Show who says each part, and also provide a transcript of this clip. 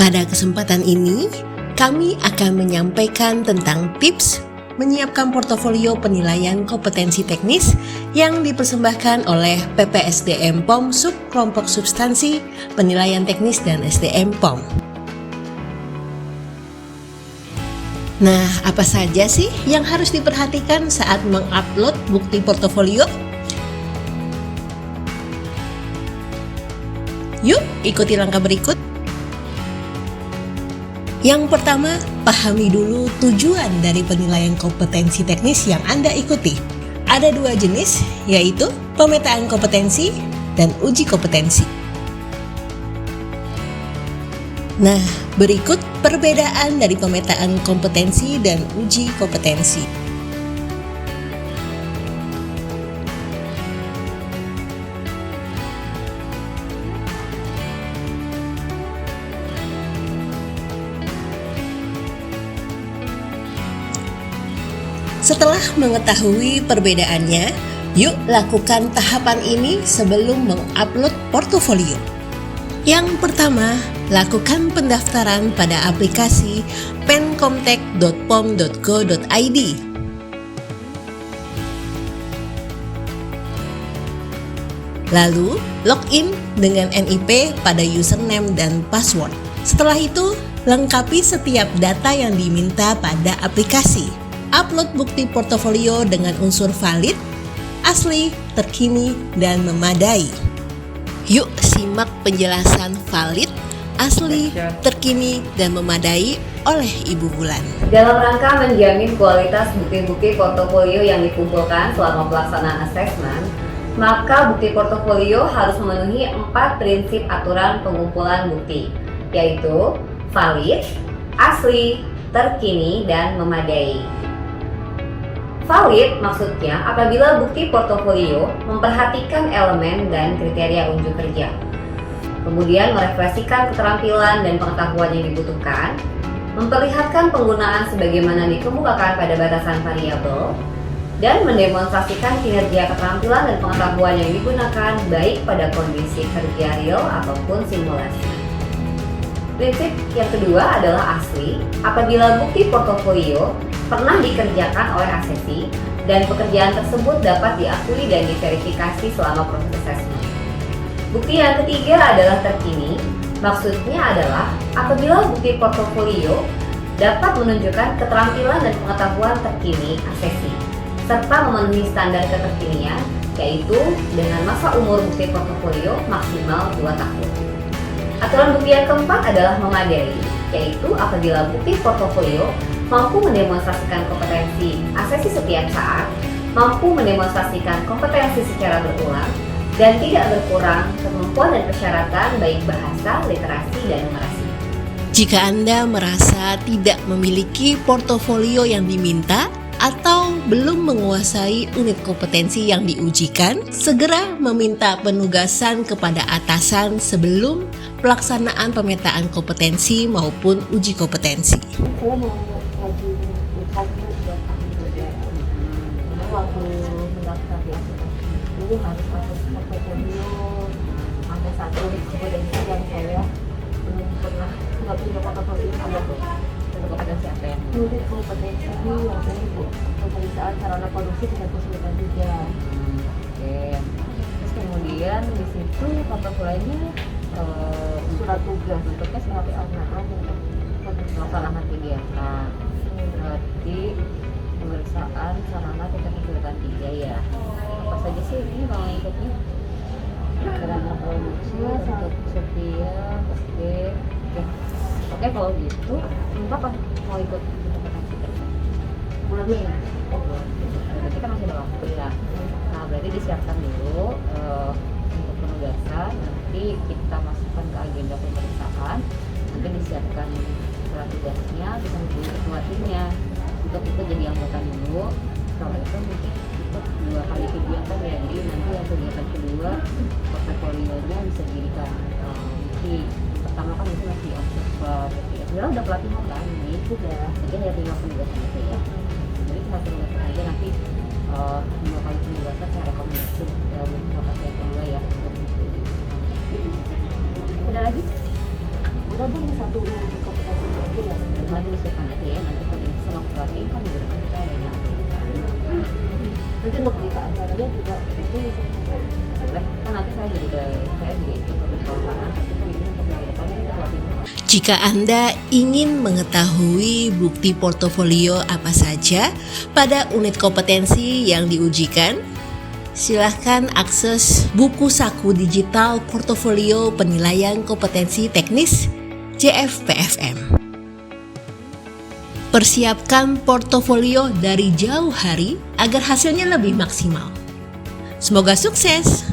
Speaker 1: Pada kesempatan ini, kami akan menyampaikan tentang tips menyiapkan portofolio penilaian kompetensi teknis yang dipersembahkan oleh PPSDM POM Sub Kelompok Substansi Penilaian Teknis dan SDM POM. Nah, apa saja sih yang harus diperhatikan saat mengupload bukti portofolio? Yuk, ikuti langkah berikut. Yang pertama, pahami dulu tujuan dari penilaian kompetensi teknis yang Anda ikuti. Ada dua jenis, yaitu pemetaan kompetensi dan uji kompetensi. Nah, berikut perbedaan dari pemetaan kompetensi dan uji kompetensi. Setelah mengetahui perbedaannya, yuk lakukan tahapan ini sebelum mengupload portofolio. Yang pertama, lakukan pendaftaran pada aplikasi penkomtek.pom.go.id. Lalu, login dengan NIP pada username dan password. Setelah itu, lengkapi setiap data yang diminta pada aplikasi. Upload bukti portofolio dengan unsur valid, asli, terkini, dan memadai. Yuk simak penjelasan valid, asli, terkini, dan memadai oleh Ibu Bulan.
Speaker 2: Dalam rangka menjamin kualitas bukti-bukti portofolio yang dikumpulkan selama pelaksanaan asesmen, maka bukti portofolio harus memenuhi 4 prinsip aturan pengumpulan bukti, yaitu valid, asli, terkini, dan memadai. Valid maksudnya apabila bukti portofolio memperhatikan elemen dan kriteria unjuk kerja, kemudian merefleksikan keterampilan dan pengetahuan yang dibutuhkan, memperlihatkan penggunaan sebagaimana dikemukakan pada batasan variabel, dan mendemonstrasikan kinerja keterampilan dan pengetahuan yang digunakan baik pada kondisi kerja real ataupun simulasi. Prinsip yang kedua adalah asli, apabila bukti portofolio pernah dikerjakan oleh asesi dan pekerjaan tersebut dapat diakui dan diverifikasi selama proses asesmen. Bukti yang ketiga adalah terkini, maksudnya adalah apabila bukti portofolio dapat menunjukkan keterampilan dan pengetahuan terkini asesi, serta memenuhi standar keterkinian, yaitu dengan masa umur bukti portofolio maksimal 2 tahun. Aturan bukti yang keempat adalah memadai, yaitu apabila bukti portofolio mampu mendemonstrasikan kompetensi asesi setiap saat, mampu mendemonstrasikan kompetensi secara berulang, dan tidak berkurang kemampuan dan persyaratan baik bahasa, literasi, dan numerasi.
Speaker 1: Jika Anda merasa tidak memiliki portofolio yang diminta atau belum menguasai unit kompetensi yang diujikan, segera meminta penugasan kepada atasan sebelum pelaksanaan pemetaan kompetensi maupun uji kompetensi.
Speaker 3: Saya mau ngaji buat waktu mendaftar di aplikasi itu harus masuk portofolio. Ada satu kompetensi yang saya belum pernah nggak punya portofolio sama tuh. Kompetensi apa ya? Unit kompetensi yang ini Bu, pemeriksaan sarana produksi tingkat kesulitan 3.
Speaker 2: Oke. Terus kemudian di situ portofolionya
Speaker 3: Surat tugas
Speaker 2: bentuknya seperti apa? Pelaksanaan kegiatan. Berarti pemeriksaan sarana tingkat kesulitan 3 ya. Apa saja sih ini kalau ikutnya? Sarana produksi, setiap, oke. Oke, kalau gitu, Mbak mau ikut kompetensi terus?
Speaker 3: bulan ini.
Speaker 2: Oh, berarti kan masih ada waktu ya. Nah, berarti disiapkan dulu untuk penugasan. Nanti kita masukkan ke agenda pemeriksaan. Nanti disiapkan surat tugasnya, bisa menjadi ketua timnya. Untuk itu jadi anggota dulu. Kalau itu mungkin ikut 2 kali kegiatan ya. Jadi nanti yang kegiatan kedua portofolionya bisa didirikan. Nanti pertama kan itu masih observer. Sebenarnya udah pelatihan kan ini sudah. Jadi hanya tinggal penugasan aja ya. Jadi tinggal penugasan aja nanti 2 kali penugasan saya rekomendasi untuk lokasi yang kedua ya. Ada lagi?
Speaker 3: udah deh satu kompetensi aja yang
Speaker 2: Nanti usulkan aja ya, nanti kalau sama pelatihan kan juga kita ada yang
Speaker 3: nanti untuk berita acaranya juga itu
Speaker 2: boleh. Kan nanti saya juga ikut berperan, tapi kan ini untuk minggu depan kita pelatihan.
Speaker 1: Jika Anda ingin mengetahui bukti portofolio apa saja pada unit kompetensi yang diujikan, silahkan akses buku saku digital portofolio penilaian kompetensi teknis JFPFM. Persiapkan portofolio dari jauh hari agar hasilnya lebih maksimal. Semoga sukses!